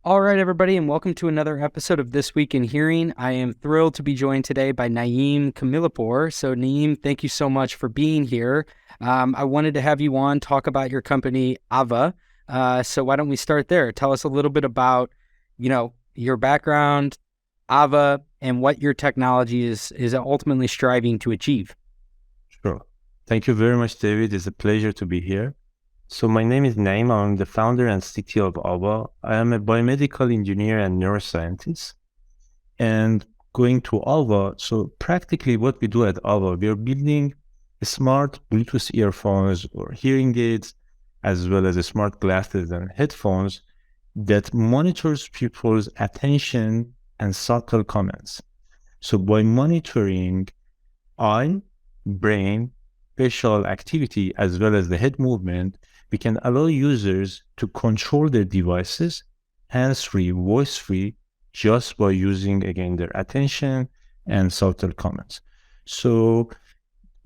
All right, everybody, and welcome to another episode of This Week in Hearing. I am thrilled to be joined today by Naeem Komeilipoor. So, Naeem, thank you so much for being here. I wanted to have you on, talk about your company, AAVAA. So why don't we start there? Tell us a little bit about, your background, AAVAA, and what your technology is ultimately striving to achieve. Sure. Thank you very much, David. It's a pleasure to be here. So my name is Naeem. I'm the founder and CTO of AAVAA. I am a biomedical engineer and neuroscientist. And going to AAVAA, so practically what we do at AAVAA, we are building smart Bluetooth earphones or hearing aids, as well as smart glasses and headphones that monitors people's attention and subtle comments. So by monitoring eye, brain, facial activity, as well as the head movement, we can allow users to control their devices hands-free, voice-free, just by using, again, their attention and subtle comments. So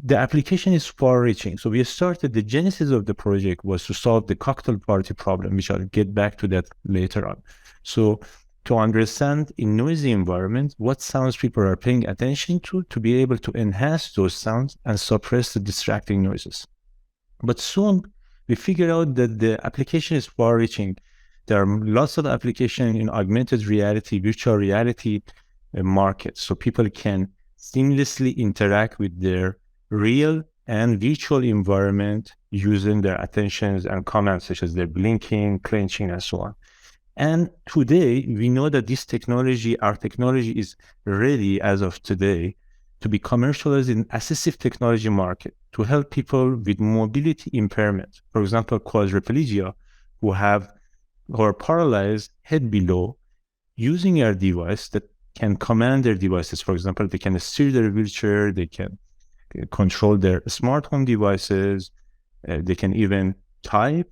the application is far-reaching. So we started, the genesis of the project was to solve the cocktail party problem, which I'll get back to that later on. So to understand in noisy environment, what sounds people are paying attention to be able to enhance those sounds and suppress the distracting noises. But soon we figured out that the application is far-reaching. There are lots of applications in augmented reality, virtual reality markets. So people can seamlessly interact with their real and virtual environment using their attentions and comments, such as their blinking, clenching, and so on. And today, we know that this technology, our technology is ready as of today to be commercialized in assistive technology market to help people with mobility impairment. For example, quadriplegia, who are paralyzed head below, using our device that can command their devices. For example, they can steer their wheelchair, they can control their smart home devices, they can even type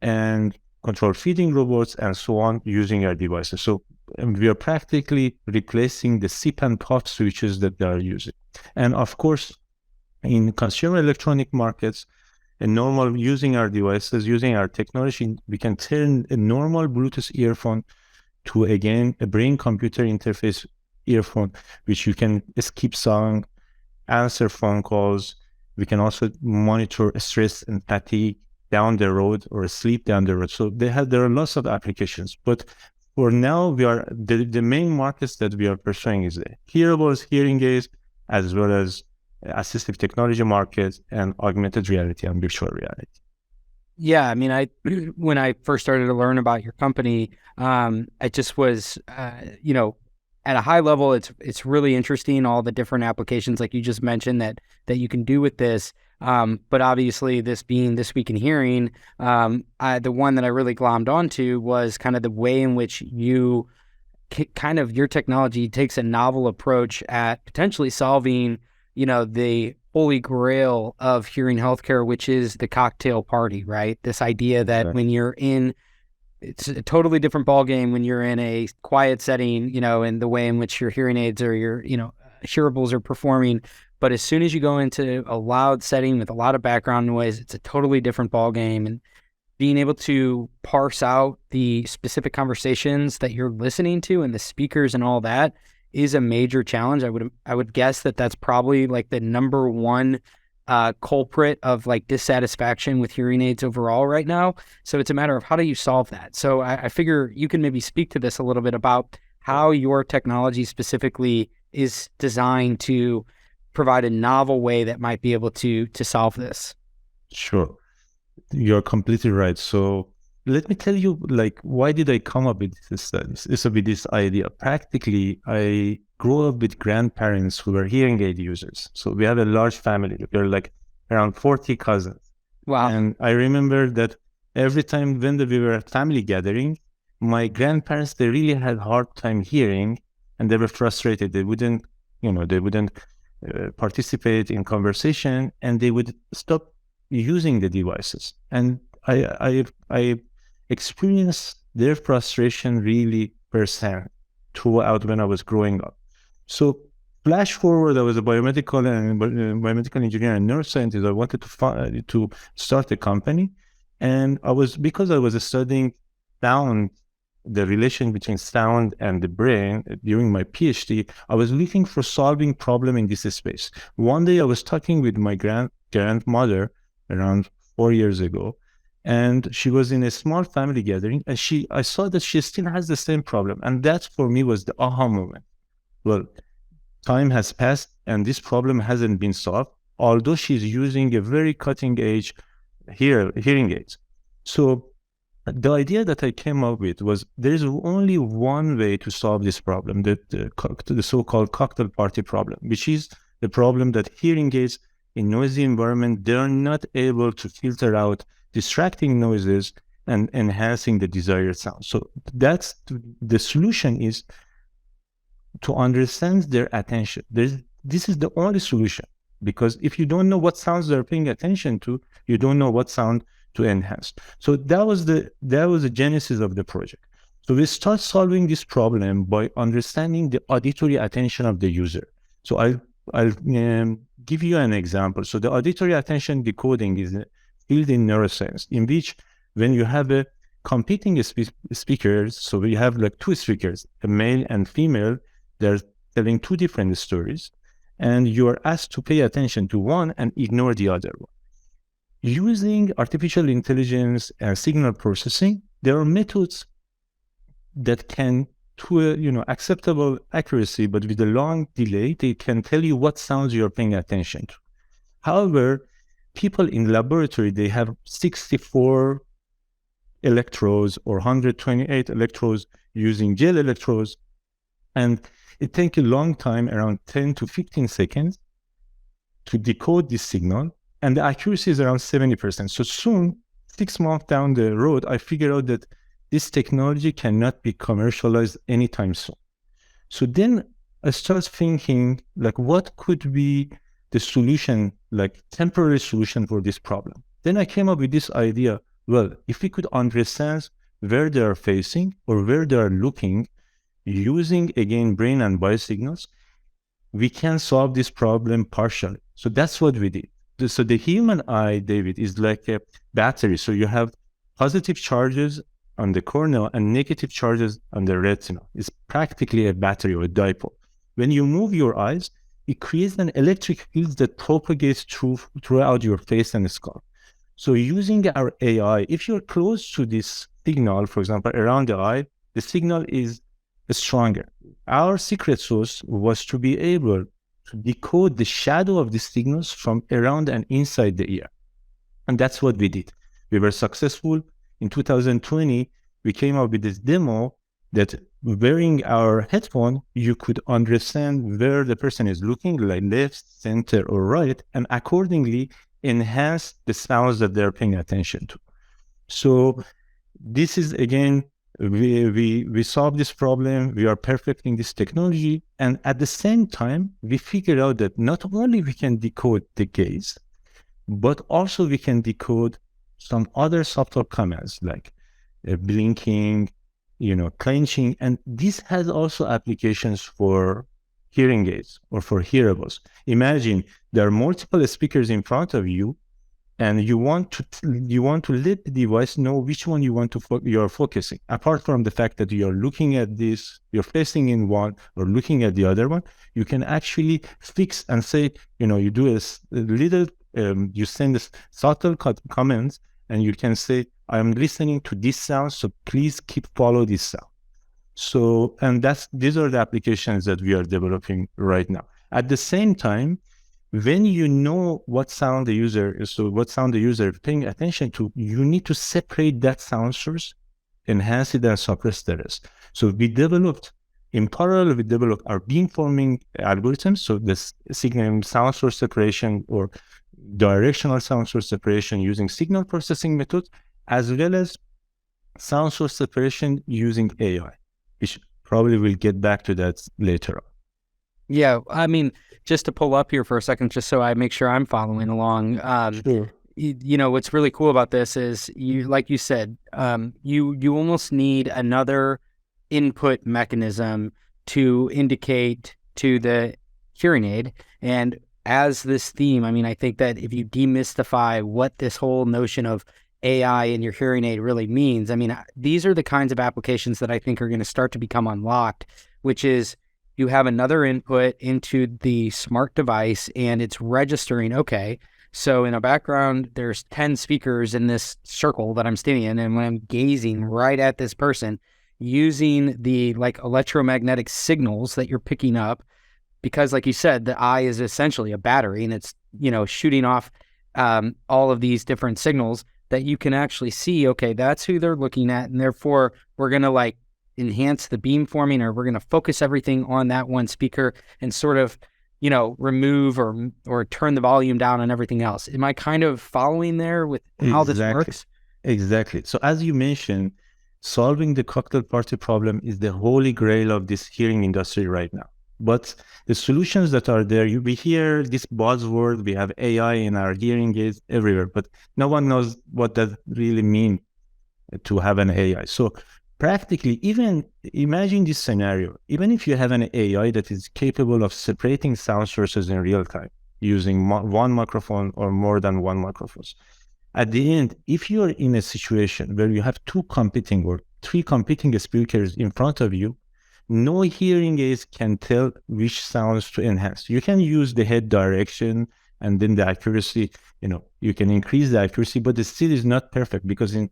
and control feeding robots and so on using our devices. So we are practically replacing the SIP and POP switches that they are using. And of course, in consumer electronic markets, using our devices, using our technology, we can turn a normal Bluetooth earphone to, again, a brain-computer interface earphone, which you can skip song, answer phone calls. We can also monitor stress and fatigue down the road or sleep down the road. So there are lots of applications. But for now, the main markets that we are pursuing is the hearables, hearing aids, as well as assistive technology markets and augmented reality and virtual reality. Yeah, I mean, when I first started to learn about your company, it just was, at a high level, it's really interesting, all the different applications, like you just mentioned, that you can do with this. But obviously, this being This Week in Hearing, the one that I really glommed onto was kind of the way in which your technology takes a novel approach at potentially solving, the holy grail of hearing healthcare, which is the cocktail party, right? This idea that when you're it's a totally different ballgame when you're in a quiet setting, in the way in which your hearing aids or your, hearables are performing. But as soon as you go into a loud setting with a lot of background noise, it's a totally different ballgame. And being able to parse out the specific conversations that you're listening to and the speakers and all that is a major challenge. I would guess that that's probably like the number one culprit of like dissatisfaction with hearing aids overall right now. So it's a matter of how do you solve that? So I figure you can maybe speak to this a little bit about how your technology specifically is designed to provide a novel way that might be able to solve this. Sure. You're completely right. So let me tell you, why did I come up with this idea? Practically, I grew up with grandparents who were hearing aid users. So we have a large family. We're like around 40 cousins. Wow. And I remember that every time when we were at family gathering, my grandparents, they really had hard time hearing and they were frustrated. They wouldn't participate in conversation and they would stop using the devices. And I experienced their frustration really firsthand throughout when I was growing up. So flash forward, I was a biomedical engineer and neuroscientist. I wanted to start a company, and because I was studying sound the relation between sound and the brain during my PhD, I was looking for solving problem in this space. One day I was talking with my grandmother around 4 years ago, and she was in a small family gathering, and I saw that she still has the same problem. And that for me was the aha moment. Well, time has passed and this problem hasn't been solved, although she's using a very cutting edge hearing aids. So the idea that I came up with was there's only one way to solve this problem, the so-called cocktail party problem, which is the problem that hearing aids in noisy environment, they're not able to filter out distracting noises and enhancing the desired sound. So that's the solution is to understand their attention. This is the only solution, because if you don't know what sounds they're paying attention to, you don't know what sound to enhance. So that was the genesis of the project. So we start solving this problem by understanding the auditory attention of the user. So I'll give you an example. So the auditory attention decoding is a field in neuroscience in which when you have a competing speakers, so we have like two speakers, a male and female, they're telling two different stories, and you are asked to pay attention to one and ignore the other one. Using artificial intelligence and signal processing, there are methods that can, to acceptable accuracy, but with a long delay, they can tell you what sounds you're paying attention to. However, people in laboratory, they have 64 electrodes or 128 electrodes using gel electrodes, and it takes a long time, around 10 to 15 seconds, to decode this signal, and the accuracy is around 70%. So soon, 6 months down the road, I figured out that this technology cannot be commercialized anytime soon. So then I started thinking, like, what could be the solution, like temporary solution for this problem? Then I came up with this idea, well, if we could understand where they are facing or where they are looking, using, again, brain and biosignals, we can solve this problem partially. So that's what we did. So the human eye, David, is like a battery. So you have positive charges on the cornea and negative charges on the retina. It's practically a battery or a dipole. When you move your eyes, it creates an electric field that propagates throughout your face and skull. So using our AI, if you're close to this signal, for example, around the eye, the signal is stronger. Our secret sauce was to be able to decode the shadow of the signals from around and inside the ear. And that's what we did. We were successful. In 2020, we came up with this demo that wearing our headphone, you could understand where the person is looking, like left, center, or right, and accordingly enhance the sounds that they're paying attention to. So this is, again, we solved this problem, we are perfecting this technology, and at the same time, we figured out that not only we can decode the gaze, but also we can decode some other subtle commands like blinking, clenching, and this has also applications for hearing aids or for hearables. Imagine there are multiple speakers in front of you, and you want to let the device know which one you're focusing. Apart from the fact that you're looking at this, you're facing in one or looking at the other one, you can actually fix and say, you do a little, you send this subtle comments, and you can say, I'm listening to this sound, so please follow this sound. So, and these are the applications that we are developing right now. At the same time, when you know what sound the user is paying attention to, you need to separate that sound source, enhance it, and suppress the rest. So in parallel, we developed our beamforming algorithms. So this signal sound source separation or directional sound source separation using signal processing methods, as well as sound source separation using AI, which probably we'll get back to that later on. Yeah, I mean, just to pull up here for a second, just so I make sure I'm following along. Sure. What's really cool about this is like you said, you almost need another input mechanism to indicate to the hearing aid. And as this theme, I mean, I think that if you demystify what this whole notion of AI in your hearing aid really means. I mean, these are the kinds of applications that I think are going to start to become unlocked, which is you have another input into the smart device and it's registering, okay, so in a background, there's 10 speakers in this circle that I'm standing in. And when I'm gazing right at this person, using the like electromagnetic signals that you're picking up, because like you said, the eye is essentially a battery and it's, shooting off all of these different signals that you can actually see, okay, that's who they're looking at. And therefore we're going to like enhance the beamforming, or we're going to focus everything on that one speaker and sort of, remove or turn the volume down on everything else. Am I kind of following there with how this works? Exactly. So as you mentioned, solving the cocktail party problem is the holy grail of this hearing industry right now. But the solutions that are there, we hear this buzzword, we have AI in our hearing aids everywhere, but no one knows what that really means to have an AI. So practically, even imagine this scenario, even if you have an AI that is capable of separating sound sources in real time using one microphone or more than one microphones. At the end, if you're in a situation where you have two competing or three competing speakers in front of you, no hearing aids can tell which sounds to enhance. You can use the head direction and then the accuracy, you can increase the accuracy, but it still is not perfect because in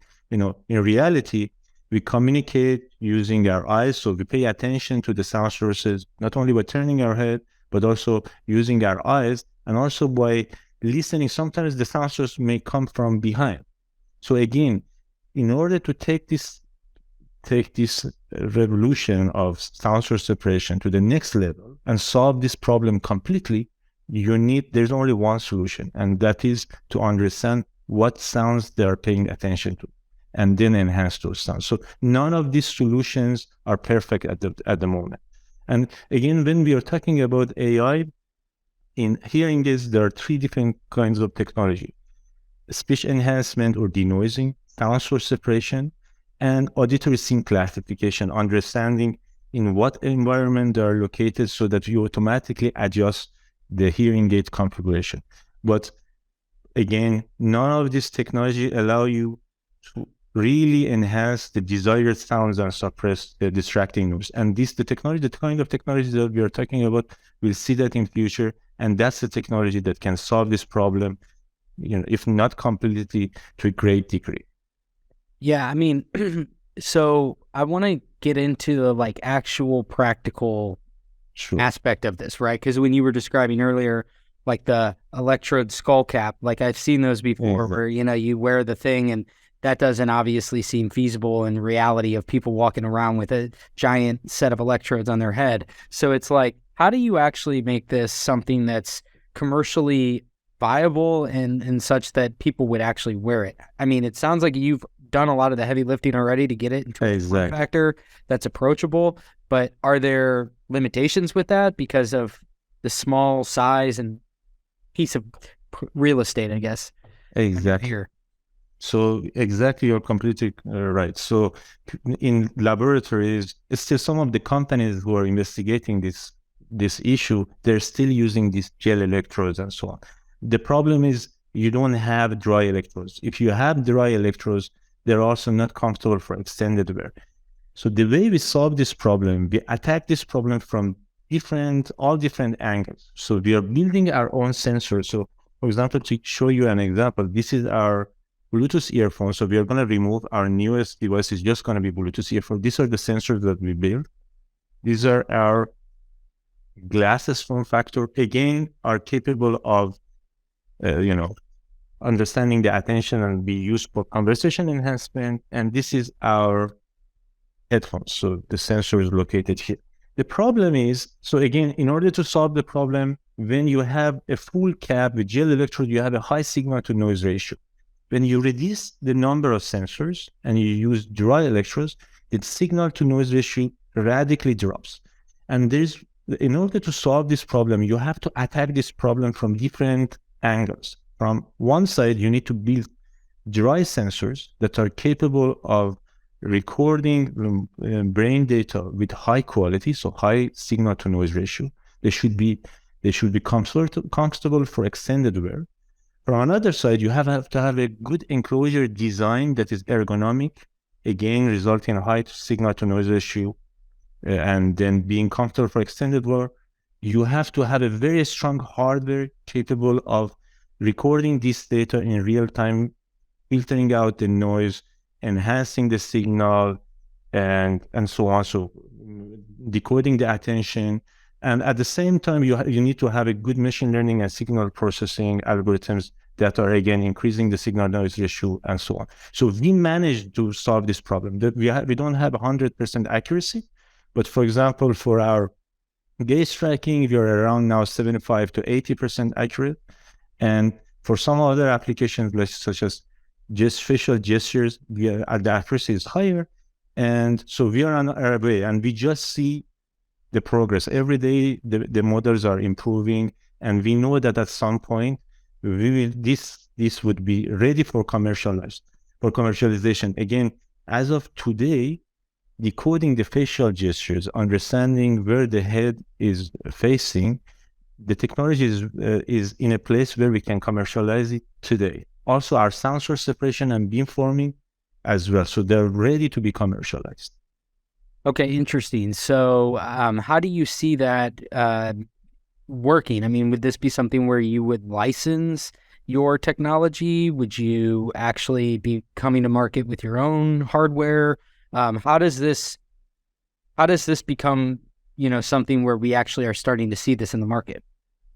reality, we communicate using our eyes. So we pay attention to the sound sources, not only by turning our head, but also using our eyes and also by listening. Sometimes the sound source may come from behind. So again, in order to take this revolution of sound source separation to the next level and solve this problem completely, there's only one solution, and that is to understand what sounds they are paying attention to and then enhance those sounds. So none of these solutions are perfect at the moment. And again, when we are talking about AI, in hearing aids, there are three different kinds of technology: speech enhancement or denoising, sound source separation, and auditory scene classification, understanding in what environment they are located so that you automatically adjust the hearing aid configuration. But again, none of this technology allow you to really enhance the desired sounds and suppress the distracting noise. And the kind of technology that we are talking about, we'll see that in future. And that's the technology that can solve this problem, if not completely, to a great degree. Yeah, I mean, so I want to get into the like actual practical aspect of this, right? Because when you were describing earlier, like the electrode skull cap, like I've seen those before, where you wear the thing, and that doesn't obviously seem feasible in reality of people walking around with a giant set of electrodes on their head. So it's like, how do you actually make this something that's commercially viable and such that people would actually wear it? I mean, it sounds like you've done a lot of the heavy lifting already to get it into a form factor that's approachable, but are there limitations with that because of the small size and piece of real estate, I guess? Exactly. Here. So exactly, you're completely right. So in laboratories, still some of the companies who are investigating this issue, they're still using these gel electrodes and so on. The problem is you don't have dry electrodes. If you have dry electrodes, they're also not comfortable for extended wear. So the way we solve this problem, we attack this problem from all different angles. So we are building our own sensors. So for example, to show you an example, this is our Bluetooth earphone. So we are going to remove our newest device is just going to be Bluetooth earphone. These are the sensors that we build. These are our glasses form factor. Again, are capable of, understanding the attention and be used for conversation enhancement. And this is our headphones. So the sensor is located here. The problem is, so again, in order to solve the problem, when you have a full cap with gel electrode, you have a high signal to noise ratio. When you reduce the number of sensors and you use dry electrodes, the signal to noise ratio radically drops. And in order to solve this problem, you have to attack this problem from different angles. From one side, you need to build dry sensors that are capable of recording brain data with high quality, so high signal to noise ratio. They should be comfortable for extended wear. From another side, you have to have a good enclosure design that is ergonomic, again, resulting in a high signal to noise ratio, and then being comfortable for extended work. You have to have a very strong hardware capable of recording this data in real time, filtering out the noise, enhancing the signal, and so on. So decoding the attention. And at the same time, you need to have a good machine learning and signal processing algorithms that are, again, increasing the signal noise ratio and so on. So we managed to solve this problem. That we don't have 100% accuracy, but for example, for our gaze tracking, we are around now 75 to 80% accurate. And for some other applications, such as just facial gestures, the accuracy is higher. And so we are on our way, and we just see the progress. Every day, the models are improving, and we know that at some point, this would be ready for commercialization. Again, as of today, decoding the facial gestures, understanding where the head is facing, the technology is in a place where we can commercialize it today. Also, our sound source separation and beamforming as well. So they're ready to be commercialized. Okay, interesting. So, how do you see that working? I mean, would this be something where you would license your technology? Would you actually be coming to market with your own hardware? How does this become, something where we actually are starting to see this in the market?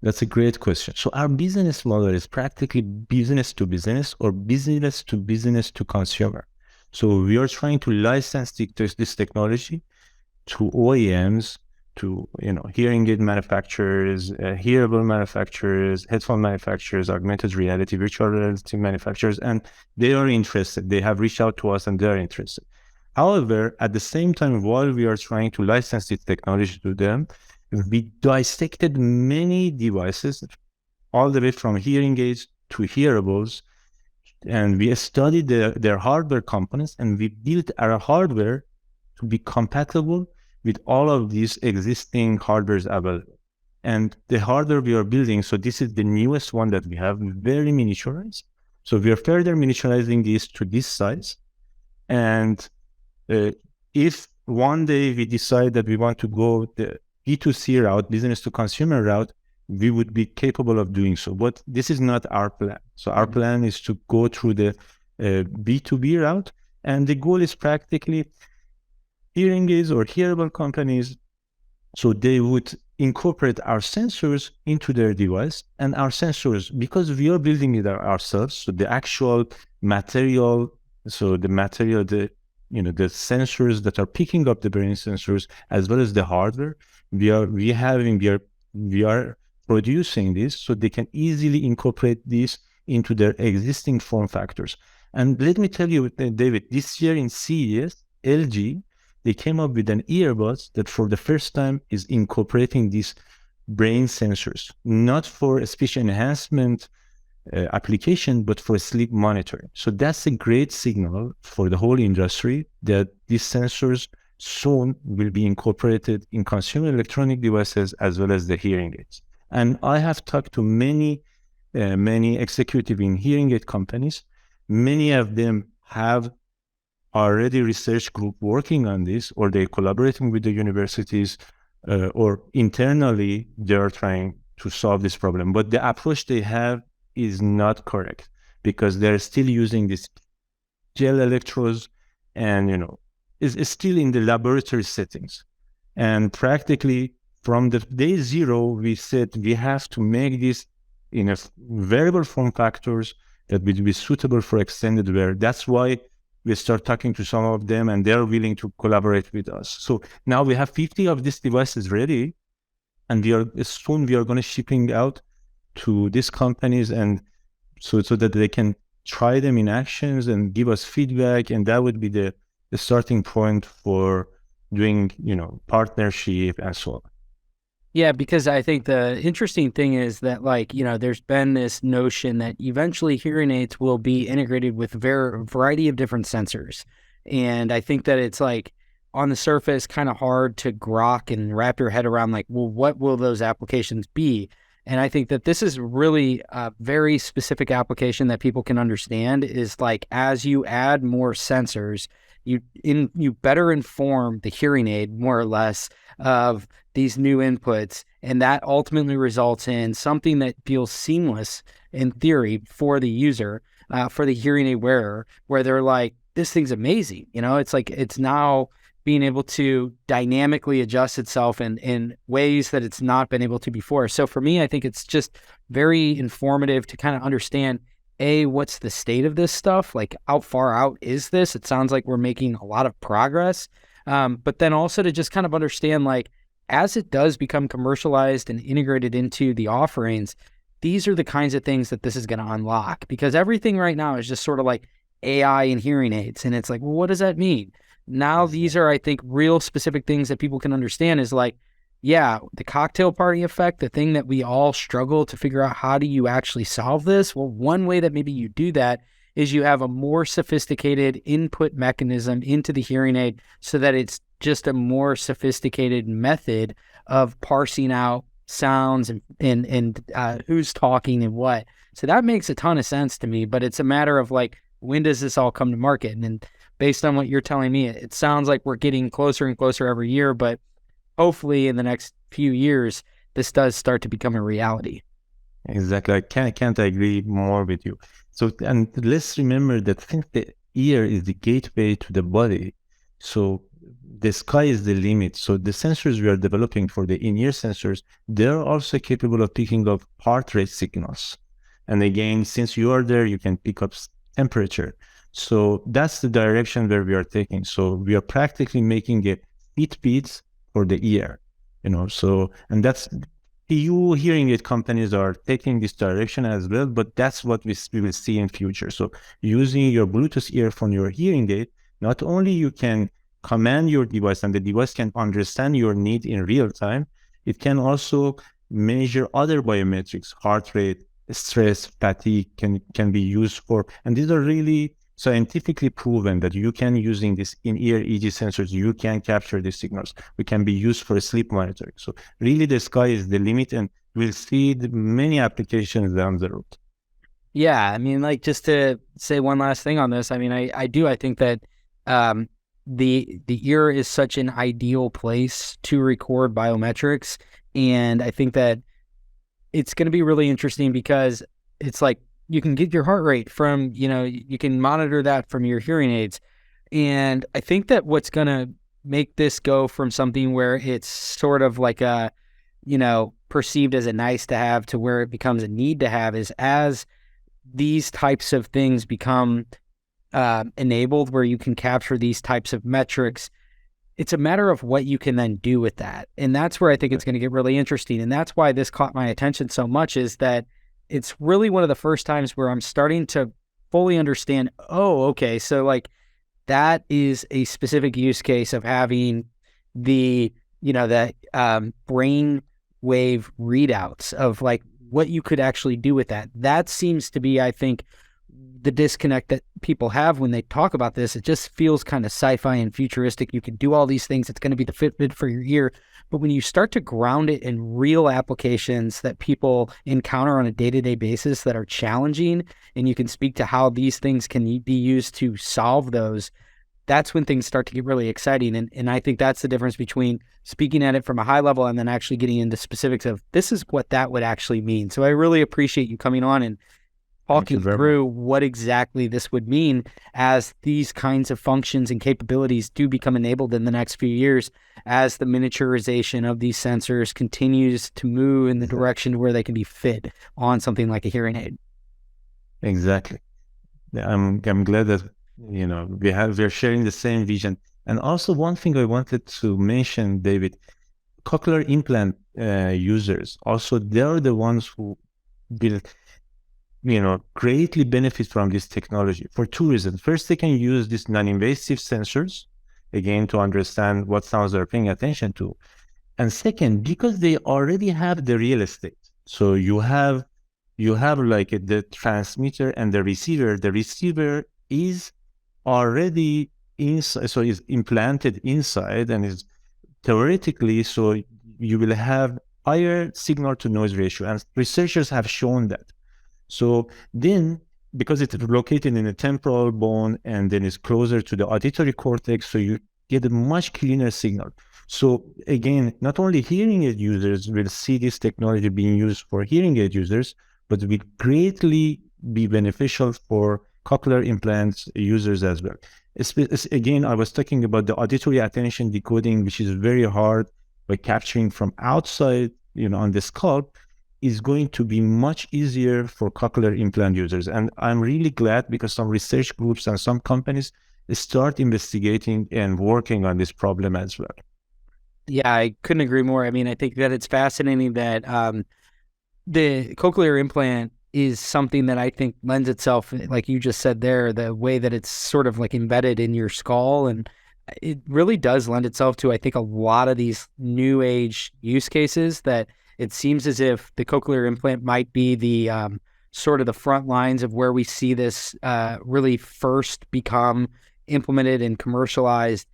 That's a great question. So our business model is practically business to business or business to consumer. So we are trying to license this technology to OEMs, to hearing aid manufacturers, hearable manufacturers, headphone manufacturers, augmented reality, virtual reality manufacturers, and they are interested. They have reached out to us and they are interested. However, at the same time, while we are trying to license this technology to them, we dissected many devices, all the way from hearing aids to hearables, and we studied their hardware components, and we built our hardware to be compatible with all of these existing hardwares available. And the hardware we are building, so this is the newest one that we have, very miniaturized. So we are further miniaturizing this to this size. And if one day we decide that we want to go the B2C route, business to consumer route, we would be capable of doing so. But this is not our plan. So our plan is to go through the B2B route. And the goal is practically hearing aids or hearable companies. So they would incorporate our sensors into their device, and our sensors, because we are building it ourselves, so the actual material, the sensors that are picking up the brain sensors, as well as the hardware, we are producing this so they can easily incorporate this into their existing form factors. And let me tell you, David, this year in CES, LG, they came up with an earbuds that for the first time is incorporating these brain sensors, not for a speech enhancement application, but for sleep monitoring. So that's a great signal for the whole industry that these sensors soon will be incorporated in consumer electronic devices as well as the hearing aids. And I have talked to many executives in hearing aid companies. Many of them have already research group working on this, or they're collaborating with the universities, or internally they're trying to solve this problem. But the approach they have is not correct, because they're still using these gel electrodes, and is still in the laboratory settings. And practically from the day zero, we said we have to make this in a wearable form factors that will be suitable for extended wear. That's why we start talking to some of them, and they're willing to collaborate with us. So now we have 50 of these devices ready, and soon we are going to shipping out to these companies, and so that they can try them in actions and give us feedback, and that would be the starting point for doing partnership and so on. Yeah, because I think the interesting thing is that, there's been this notion that eventually hearing aids will be integrated with a variety of different sensors. And I think that it's on the surface kind of hard to grok and wrap your head around, well, what will those applications be? And I think that this is really a very specific application that people can understand is like, as you add more sensors, you better inform the hearing aid more or less of these new inputs. And that ultimately results in something that feels seamless in theory for the user, for the hearing aid wearer, where they're like, this thing's amazing. It's like, it's now being able to dynamically adjust itself in ways that it's not been able to before. So for me, I think it's just very informative to kind of understand, what's the state of this stuff? Like, how far out is this? It sounds like we're making a lot of progress. But then also to just kind of understand, like, as it does become commercialized and integrated into the offerings, these are the kinds of things that this is going to unlock, because everything right now is just sort of like AI and hearing aids. And it's like, well, what does that mean? Now, these are, I think, real specific things that people can understand is like, yeah, the cocktail party effect, the thing that we all struggle to figure out, how do you actually solve this? Well, one way that maybe you do that is you have a more sophisticated input mechanism into the hearing aid so that it's just a more sophisticated method of parsing out sounds and who's talking and what. So that makes a ton of sense to me, but it's a matter of like, when does this all come to market? And then based on what you're telling me, it sounds like we're getting closer and closer every year, but hopefully in the next few years, this does start to become a reality. Exactly. I can't agree more with you. So, and let's remember that I think the ear is the gateway to the body. So the sky is the limit. So the sensors we are developing for the in-ear sensors, they're also capable of picking up heart rate signals. And again, since you are there, you can pick up temperature. So that's the direction where we are taking. So we are practically making a Fitbit for the ear, so, and that's, few hearing aid companies are taking this direction as well, but that's what we will see in future. So using your Bluetooth earphone, your hearing aid, not only you can command your device and the device can understand your need in real time, it can also measure other biometrics, heart rate, stress, fatigue can be used for, and these are really scientifically proven that you can, using this in-ear EEG sensors, you can capture these signals. We can be used for sleep monitoring. So really the sky is the limit, and we'll see many applications down the road. Yeah, I mean, like, just to say one last thing on this, I mean, I think that the ear is such an ideal place to record biometrics, and I think that it's going to be really interesting because it's like, you can get your heart rate from, you can monitor that from your hearing aids. And I think that what's going to make this go from something where it's sort of like a, perceived as a nice to have to where it becomes a need to have is as these types of things become enabled, where you can capture these types of metrics. It's a matter of what you can then do with that. And that's where I think it's going to get really interesting. And that's why this caught my attention so much, is that it's really one of the first times where I'm starting to fully understand, oh, okay, so like that is a specific use case of having the, brain wave readouts of like what you could actually do with that. That seems to be, I think, the disconnect that people have when they talk about this. It just feels kind of sci-fi and futuristic. You can do all these things. It's going to be the Fitbit for your ear. But when you start to ground it in real applications that people encounter on a day-to-day basis that are challenging, and you can speak to how these things can be used to solve those, that's when things start to get really exciting. And I think that's the difference between speaking at it from a high level and then actually getting into specifics of this is what that would actually mean. So I really appreciate you coming on and talking through what exactly this would mean as these kinds of functions and capabilities do become enabled in the next few years, as the miniaturization of these sensors continues to move in the direction where they can be fit on something like a hearing aid. Exactly. I'm glad that we're sharing the same vision. And also one thing I wanted to mention, David, cochlear implant users, also they're the ones who will greatly benefit from this technology for two reasons. First, they can use these non-invasive sensors, again, to understand what sounds they're paying attention to. And second, because they already have the real estate. So you have like the transmitter and the receiver. The receiver is already inside, so is implanted inside and is theoretically, so you will have higher signal to noise ratio, and researchers have shown that. So then, because it's located in the temporal bone and then it's closer to the auditory cortex, so you get a much cleaner signal. So again, not only hearing aid users will see this technology being used for hearing aid users, but will greatly be beneficial for cochlear implants users as well. Again, I was talking about the auditory attention decoding, which is very hard by capturing from outside, on the scalp, is going to be much easier for cochlear implant users. And I'm really glad because some research groups and some companies start investigating and working on this problem as well. Yeah, I couldn't agree more. I mean, I think that it's fascinating that the cochlear implant is something that I think lends itself, like you just said there, the way that it's sort of like embedded in your skull. And it really does lend itself to, I think, a lot of these new age use cases that it seems as if the cochlear implant might be the sort of the front lines of where we see this really first become implemented and commercialized.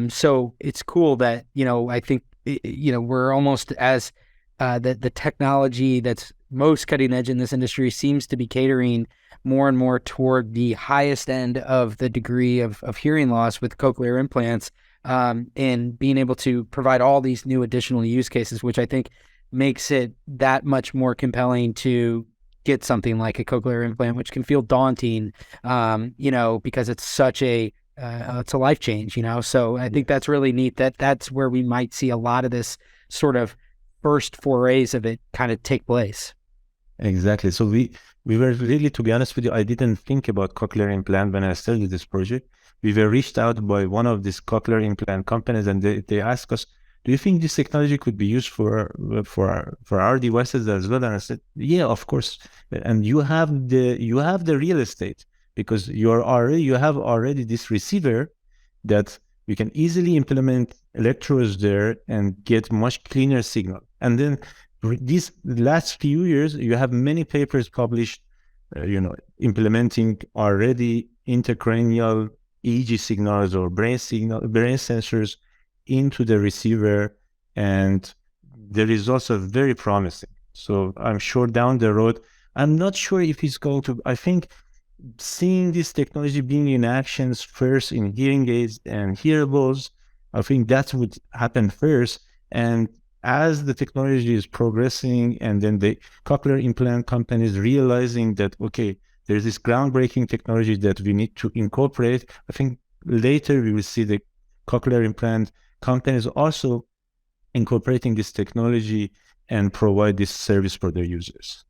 So it's cool that, I think, we're almost as the technology that's most cutting edge in this industry seems to be catering more and more toward the highest end of the degree of hearing loss with cochlear implants, and being able to provide all these new additional use cases, which I think makes it that much more compelling to get something like a cochlear implant, which can feel daunting, because it's such it's a life change, So I think that's really neat that's where we might see a lot of this sort of first forays of it kind of take place. Exactly. So we were really, to be honest with you, I didn't think about cochlear implant when I started this project. We were reached out by one of these cochlear implant companies, and they asked us, do you think this technology could be used for our devices as well? And I said, yeah, of course. And you have the real estate, because you have already this receiver that you can easily implement electrodes there and get much cleaner signal. And then these last few years, you have many papers published, implementing already intracranial EEG signals or brain sensors into the receiver, and the results are very promising. So I'm sure down the road, I'm not sure if it's going to, I think seeing this technology being in actions first in hearing aids and hearables, I think that would happen first. And as the technology is progressing, and then the cochlear implant companies realizing that, okay, there's this groundbreaking technology that we need to incorporate, I think later we will see the cochlear implant companies also incorporating this technology and provide this service for their users.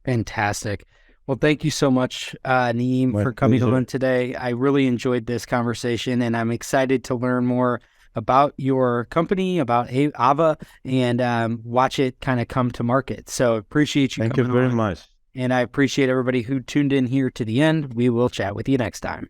Fantastic. Well, thank you so much, Naeem, for coming on today. I really enjoyed this conversation, and I'm excited to learn more about your company, about AAVAA, and watch it kind of come to market. So appreciate you. Thank you very much. And I appreciate everybody who tuned in here to the end. We will chat with you next time.